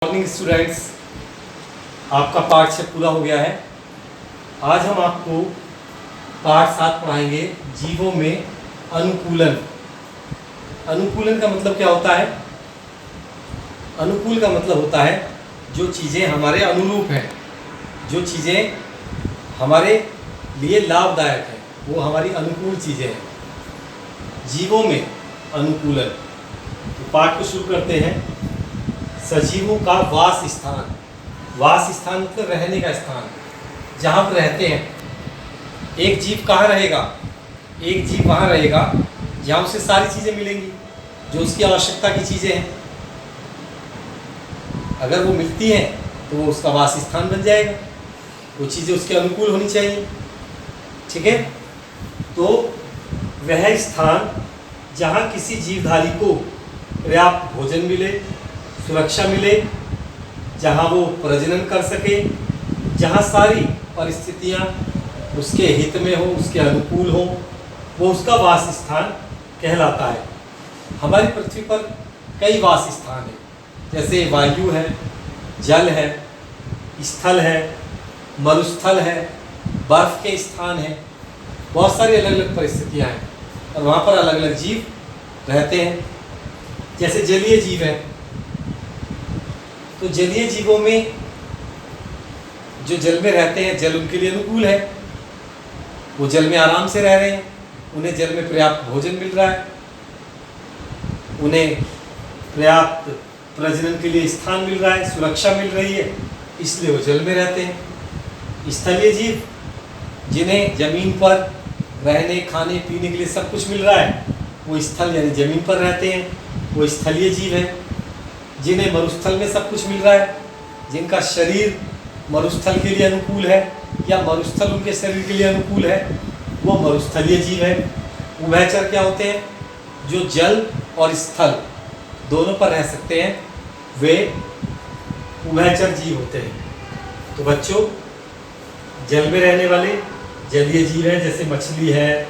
Morning students, आपका पाठ 6 पूरा हो गया है। आज हम आपको पाठ 7 पढ़ाएंगे, जीवों में अनुकूलन। अनुकूलन का मतलब क्या होता है? अनुकूल का मतलब होता है जो चीज़ें हमारे अनुरूप हैं, जो चीज़ें हमारे लिए लाभदायक हैं, वो हमारी अनुकूल चीज़ें हैं। जीवों में अनुकूलन। तो पाठ को शुरू करते हैं। सजीवों का वास स्थान। वास स्थान मतलब रहने का स्थान, जहाँ पर रहते हैं। एक जीव कहाँ रहेगा? एक जीव वहाँ रहेगा जहाँ उसे सारी चीज़ें मिलेंगी जो उसकी आवश्यकता की चीज़ें हैं। अगर वो मिलती हैं तो वो उसका वास स्थान बन जाएगा। वो चीज़ें उसके अनुकूल होनी चाहिए, ठीक है। तो वह स्थान जहाँ किसी जीवधारी को पर्याप्त भोजन मिले, सुरक्षा मिले, जहाँ वो प्रजनन कर सके, जहाँ सारी परिस्थितियाँ उसके हित में हो, उसके अनुकूल हो, वो उसका वास स्थान कहलाता है। हमारी पृथ्वी पर कई वास स्थान हैं, जैसे वायु है, जल है, स्थल है, मरुस्थल है, बर्फ के स्थान हैं। बहुत सारी अलग अलग परिस्थितियाँ हैं और वहाँ पर अलग अलग जीव रहते हैं। जैसे जलीय जीव हैं, तो जलीय जीवों में जो जल में रहते हैं, जल उनके लिए अनुकूल है। वो जल में आराम से रह रहे हैं, उन्हें जल में पर्याप्त भोजन मिल रहा है, उन्हें पर्याप्त प्रजनन के लिए स्थान मिल रहा है, सुरक्षा मिल रही है, इसलिए वो जल में रहते हैं। स्थलीय जीव, जिन्हें जमीन पर रहने, खाने, पीने के लिए सब कुछ मिल रहा है, वो स्थल यानी जमीन पर रहते हैं, वो स्थलीय जीव हैं। जिन्हें मरुस्थल में सब कुछ मिल रहा है, जिनका शरीर मरुस्थल के लिए अनुकूल है या मरुस्थल उनके शरीर के लिए अनुकूल है, वो मरुस्थलीय जीव है। उभयचर क्या होते हैं? जो जल और स्थल दोनों पर रह सकते हैं, वे उभयचर जीव होते हैं। तो बच्चों, जल में रहने वाले जलीय जीव हैं, जैसे मछली है,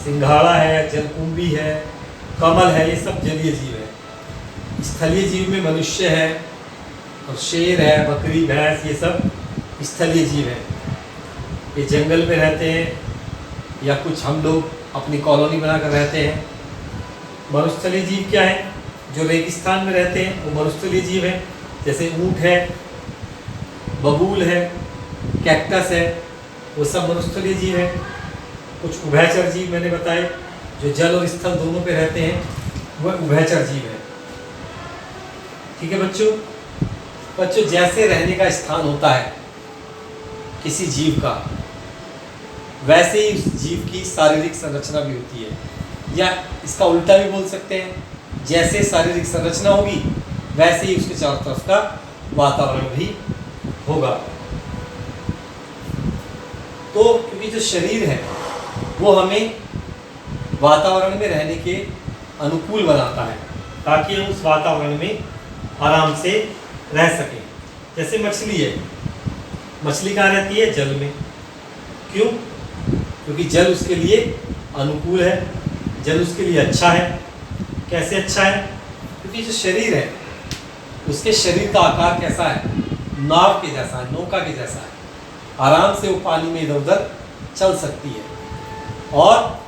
सिंघाड़ा है, जलकुंभी है, कमल है, ये सब जलीय जीव है। स्थलीय जीव में मनुष्य है और शेर है, बकरी, भैंस, ये सब स्थलीय जीव हैं। ये जंगल में रहते हैं या कुछ हम लोग अपनी कॉलोनी बनाकर रहते हैं। मरुस्थलीय जीव क्या है? जो रेगिस्तान में रहते हैं, वो मरुस्थलीय जीव हैं। जैसे ऊँट है, बबूल है, कैक्टस है, वो सब मरुस्थलीय जीव हैं। कुछ उभयचर जीव मैंने बताए, जो जल और स्थल दोनों पे रहते हैं, वह उभयचर जीव है। ठीक है बच्चों। बच्चों, जैसे रहने का स्थान होता है किसी जीव का, वैसे ही उस जीव की शारीरिक संरचना भी होती है, या इसका उल्टा भी बोल सकते हैं, जैसे शारीरिक संरचना होगी वैसे ही उसके चारों तरफ का वातावरण भी होगा। तो क्योंकि जो शरीर है वो हमें वातावरण में रहने के अनुकूल बनाता है, ताकि हम उस वातावरण में आराम से रह सकें। जैसे मछली है, मछली कहाँ रहती है? जल में। क्यों? क्योंकि जल उसके लिए अनुकूल है, जल उसके लिए अच्छा है। कैसे अच्छा है? क्योंकि जो शरीर है, उसके शरीर का आकार कैसा है? नाव के जैसा है, नौका के जैसा है। आराम से वो पानी में इधर उधर चल सकती है। और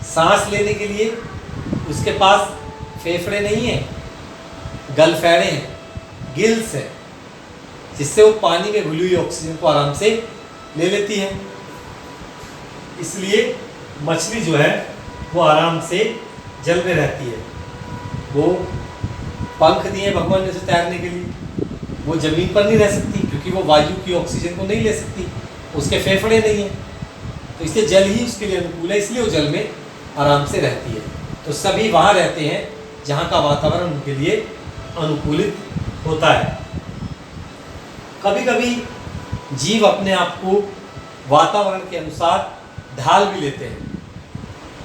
सांस लेने के लिए उसके पास फेफड़े नहीं है, गलफैड़े हैं, गिल्स हैं, जिससे वो पानी में घुली हुई ऑक्सीजन को आराम से ले लेती है। इसलिए मछली जो है वो आराम से जल में रहती है। वो पंख दिए भगवान ने उसे तैरने के लिए, वो जमीन पर नहीं रह सकती क्योंकि वो वायु की ऑक्सीजन को नहीं ले सकती, उसके फेफड़े नहीं हैं, तो इसलिए जल ही उसके लिए अनुकूल है, इसलिए वो जल में आराम से रहती है। तो सभी वहाँ रहते हैं जहाँ का वातावरण उनके लिए अनुकूलित होता है। कभी कभी जीव अपने आप को वातावरण के अनुसार ढाल भी लेते हैं,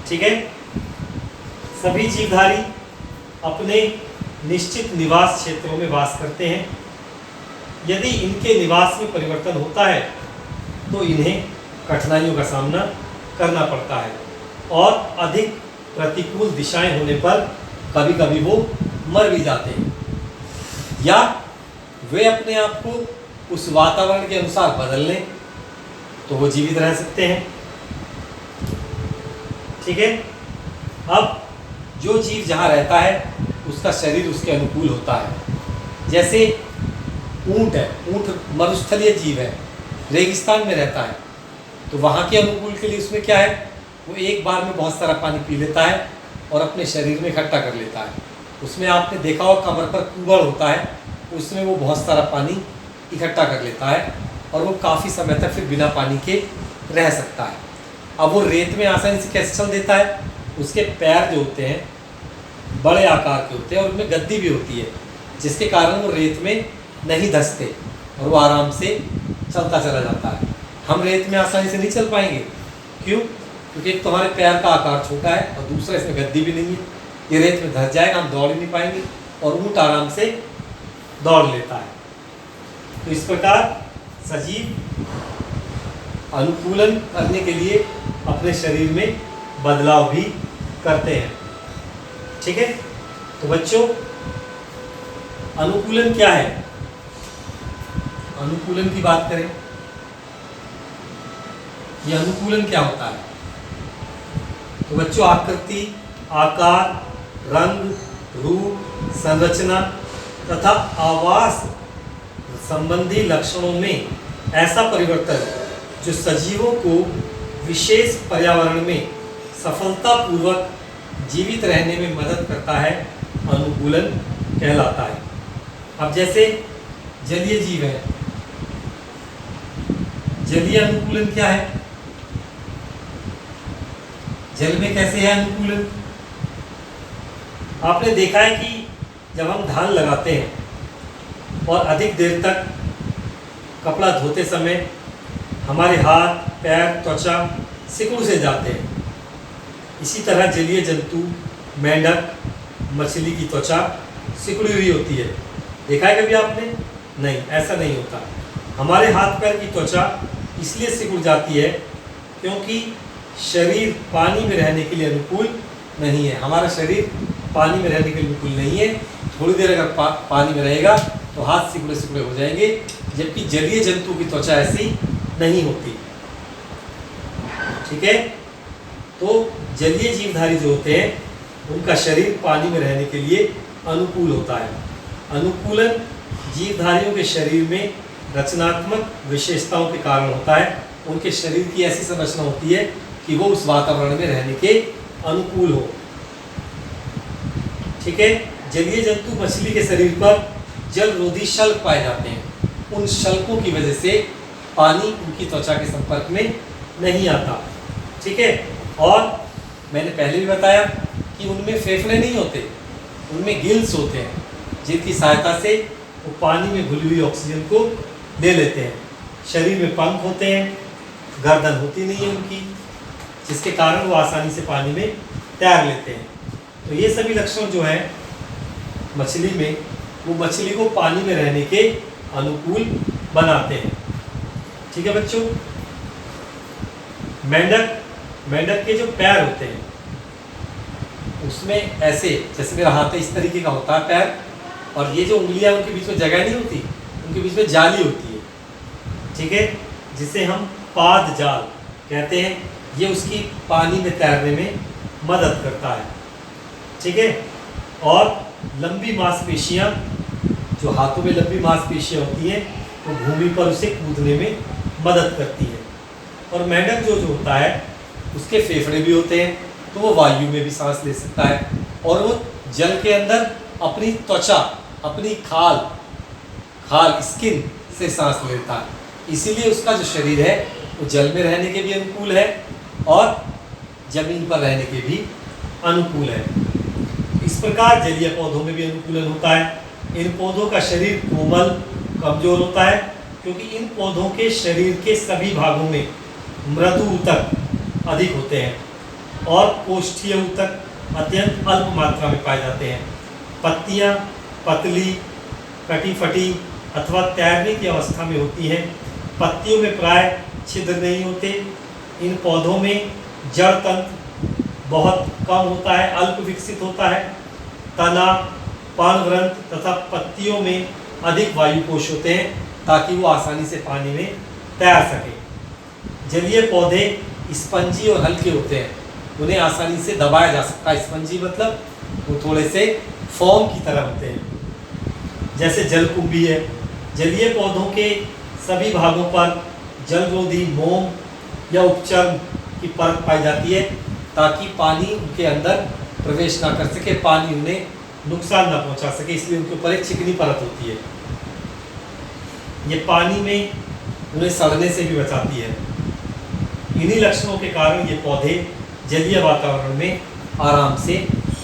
ठीक है। सभी जीवधारी अपने निश्चित निवास क्षेत्रों में वास करते हैं। यदि इनके निवास में परिवर्तन होता है तो इन्हें कठिनाइयों का सामना करना पड़ता है और अधिक प्रतिकूल दिशाएं होने पर कभी कभी वो मर भी जाते हैं। या वे अपने आप को उस वातावरण के अनुसार बदल लें तो वो जीवित रह सकते हैं। ठीक है। अब जो जीव जहाँ रहता है उसका शरीर उसके अनुकूल होता है। जैसे ऊंट है, ऊंट मरुस्थलीय जीव है, रेगिस्तान में रहता है, तो वहाँ के अनुकूल के लिए उसमें क्या है, वो एक बार में बहुत सारा पानी पी लेता है और अपने शरीर में इकट्ठा कर लेता है। उसमें आपने देखा हो कमर पर कुबड़ होता है, उसमें वो बहुत सारा पानी इकट्ठा कर लेता है और वो काफ़ी समय तक फिर बिना पानी के रह सकता है। अब वो रेत में आसानी से कैसे चल देता है, उसके पैर जो होते हैं बड़े आकार के होते हैं और उनमें गद्दी भी होती है, जिसके कारण वो रेत में नहीं धंसते और वो आराम से चलता चला जाता है। हम रेत में आसानी से नहीं चल पाएंगे, क्यों? क्योंकि एक तुम्हारे पैर का आकार छोटा है और दूसरा इसमें गद्दी भी नहीं है, ये रेत में धंस जाएगा, हम दौड़ ही नहीं पाएंगे, और ऊँट आराम से दौड़ लेता है। तो इस प्रकार सजीव अनुकूलन करने के लिए अपने शरीर में बदलाव भी करते हैं। ठीक है। तो बच्चों, अनुकूलन क्या है? अनुकूलन की बात करें, ये अनुकूलन क्या होता है? तो बच्चों, आकृति, आकार, रंग, रूप, संरचना तथा आवास संबंधी लक्षणों में ऐसा परिवर्तन जो सजीवों को विशेष पर्यावरण में सफलतापूर्वक जीवित रहने में मदद करता है, अनुकूलन कहलाता है। अब जैसे जलीय जीव है, जलीय अनुकूलन क्या है? जल में कैसे है अनुकूलन? आपने देखा है कि जब हम धान लगाते हैं और अधिक देर तक कपड़ा धोते समय हमारे हाथ, पैर, त्वचा सिकुड़ से जाते हैं, इसी तरह जलीय जंतु, मेंढक, मछली की त्वचा सिकुड़ी हुई होती है। देखा है कभी आपने? नहीं, ऐसा नहीं होता। हमारे हाथ पैर की त्वचा इसलिए सिकुड़ जाती है क्योंकि शरीर पानी में रहने के लिए अनुकूल नहीं है। हमारा शरीर पानी में रहने के लिए अनुकूल नहीं है। थोड़ी देर अगर पानी में रहेगा तो हाथ सिकुड़े सिकुड़े हो जाएंगे, जबकि जलीय जंतु की त्वचा ऐसी नहीं होती। ठीक है। तो जलीय जीवधारी जो होते हैं उनका शरीर पानी में रहने के लिए अनुकूल होता है। अनुकूलन जीवधारियों के शरीर में रचनात्मक विशेषताओं के कारण होता है। उनके शरीर की ऐसी संरचना होती है कि वो उस वातावरण में रहने के अनुकूल हो। ठीक है। जलीय जंतु मछली के शरीर पर जलरोधी शल्क पाए जाते हैं। उन शल्कों की वजह से पानी उनकी त्वचा के संपर्क में नहीं आता। ठीक है। और मैंने पहले भी बताया कि उनमें फेफड़े नहीं होते, उनमें गिल्स होते हैं, जिनकी सहायता से वो पानी में घुली हुई ऑक्सीजन को ले लेते हैं। शरीर में पंख होते हैं, गर्दन होती नहीं है उनकी, जिसके कारण वो आसानी से पानी में तैर लेते हैं। तो ये सभी लक्षण जो हैं मछली में, वो मछली को पानी में रहने के अनुकूल बनाते हैं। ठीक है बच्चों। मेंढक के जो पैर होते हैं उसमें ऐसे, जैसे मेरा हाथ है इस तरीके का होता है पैर, और ये जो उंगलियां उनके बीच में जगह नहीं होती, उनके बीच में जाली होती है। ठीक है। जिसे हम पाद जाल कहते हैं। ये उसकी पानी में तैरने में मदद करता है। ठीक है। और लंबी मांसपेशियां, जो हाथों में लंबी मांसपेशियां होती हैं, वो भूमि पर उसे कूदने में मदद करती है। और मेंढक जो होता है उसके फेफड़े भी होते हैं, तो वो वायु में भी सांस ले सकता है, और वो जल के अंदर अपनी त्वचा, अपनी खाल स्किन से सांस लेता है। इसीलिए उसका जो शरीर है वो जल में रहने के भी अनुकूल है और जमीन पर रहने के भी अनुकूल है। इस प्रकार जलीय पौधों में भी अनुकूलन होता है। इन पौधों का शरीर कोमल, कमजोर होता है, क्योंकि इन पौधों के शरीर के सभी भागों में मृदु ऊतक अधिक होते हैं और कोष्ठीय ऊतक अत्यंत अल्प मात्रा में पाए जाते हैं। पत्तियां पतली, कटी फटी अथवा तैरने की अवस्था में होती हैं। पत्तियों में प्राय छिद्र नहीं होते। इन पौधों में जड़ तंत्र बहुत कम होता है, अल्प विकसित होता है। तना पर्णग्रंथ तथा पत्तियों में अधिक वायु कोश होते हैं ताकि वो आसानी से पानी में तैर सके। जलीय पौधे स्पंजी और हल्के होते हैं, उन्हें आसानी से दबाया जा सकता है। स्पंजी मतलब वो थोड़े से फोम की तरह होते हैं, जैसे जलकुंभी है। जलीय पौधों के सभी भागों पर जलरोधी मोम या उपचर्म की परत पाई जाती है ताकि पानी उनके अंदर प्रवेश ना कर सके, पानी उन्हें नुकसान ना पहुंचा सके, इसलिए उनके ऊपर एक चिकनी परत होती है। ये पानी में उन्हें सड़ने से भी बचाती है। इन्हीं लक्षणों के कारण ये पौधे जलीय वातावरण में आराम से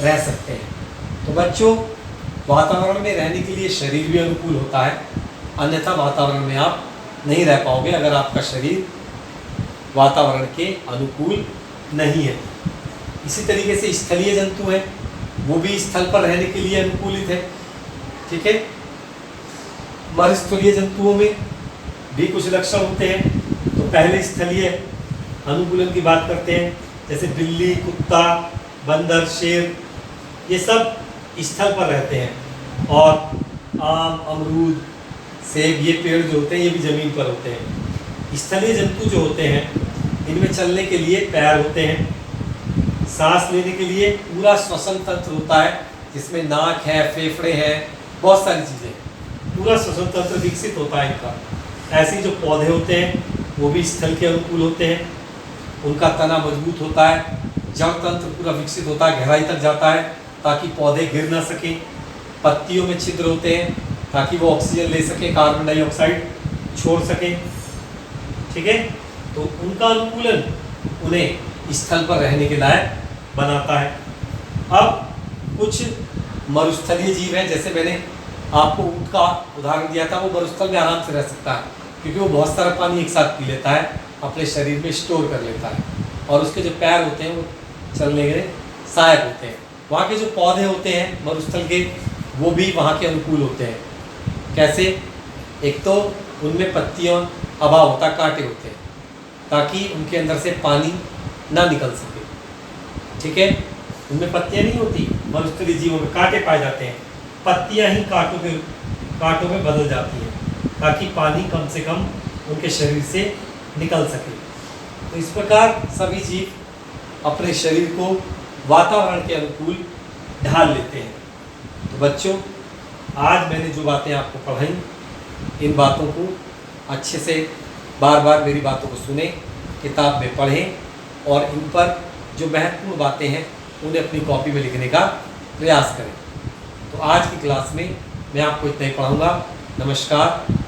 रह सकते हैं। तो बच्चों, वातावरण में रहने के लिए शरीर भी अनुकूल होता है, अन्यथा वातावरण में आप नहीं रह पाओगे अगर आपका शरीर वातावरण के अनुकूल नहीं है। इसी तरीके से स्थलीय जंतु हैं, वो भी स्थल पर रहने के लिए अनुकूलित है। ठीक है। मरुस्थलीय जंतुओं में भी कुछ लक्षण होते हैं। तो पहले स्थलीय अनुकूलन की बात करते हैं, जैसे बिल्ली, कुत्ता, बंदर, शेर, ये सब स्थल पर रहते हैं। और आम, अमरूद, सेब, ये पेड़ जो होते हैं ये भी ज़मीन पर होते हैं। स्थलीय जंतु जो होते हैं इनमें चलने के लिए पैर होते हैं, सांस लेने के लिए पूरा श्वसन तंत्र होता है जिसमें नाक है, फेफड़े हैं, बहुत सारी चीज़ें, पूरा श्वसन तंत्र विकसित होता है इनका। ऐसे जो पौधे होते हैं वो भी स्थल के अनुकूल होते हैं, उनका तना मजबूत होता है, जड़ तंत्र पूरा विकसित होता है, गहराई तक जाता है ताकि पौधे गिर ना सकें। पत्तियों में छिद्र होते हैं ताकि वो ऑक्सीजन ले सकें, कार्बन डाइऑक्साइड छोड़ सकें। ठीक है। तो उनका अनुकूलन उन्हें स्थल पर रहने के लायक बनाता है। अब कुछ मरुस्थलीय जीव हैं, जैसे मैंने आपको ऊँट का उदाहरण दिया था, वो मरुस्थल में आराम से रह सकता है क्योंकि वो बहुत सारा पानी एक साथ पी लेता है, अपने शरीर में स्टोर कर लेता है, और उसके जो पैर होते हैं वो चलने के सहायक होते हैं। वहाँ के जो पौधे होते हैं मरुस्थल के, वो भी वहाँ के अनुकूल होते हैं। कैसे? एक तो उनमें पत्तियों अभाव होता, कांटे होते हैं ताकि उनके अंदर से पानी ना निकल सके। ठीक है। उनमें पत्तियाँ नहीं होती, मरुस्थलीय जीवों में कांटे पाए जाते हैं, पत्तियाँ ही कांटों में बदल जाती हैं ताकि पानी कम से कम उनके शरीर से निकल सके। तो इस प्रकार सभी जीव अपने शरीर को वातावरण के अनुकूल ढाल लेते हैं। तो बच्चों, आज मैंने जो बातें आपको पढ़ाई, इन बातों को अच्छे से बार बार मेरी बातों को सुने, किताब में पढ़ें और इन पर जो महत्वपूर्ण बातें हैं उन्हें अपनी कॉपी में लिखने का प्रयास करें। तो आज की क्लास में मैं आपको इतना ही पढ़ाऊँगा। नमस्कार।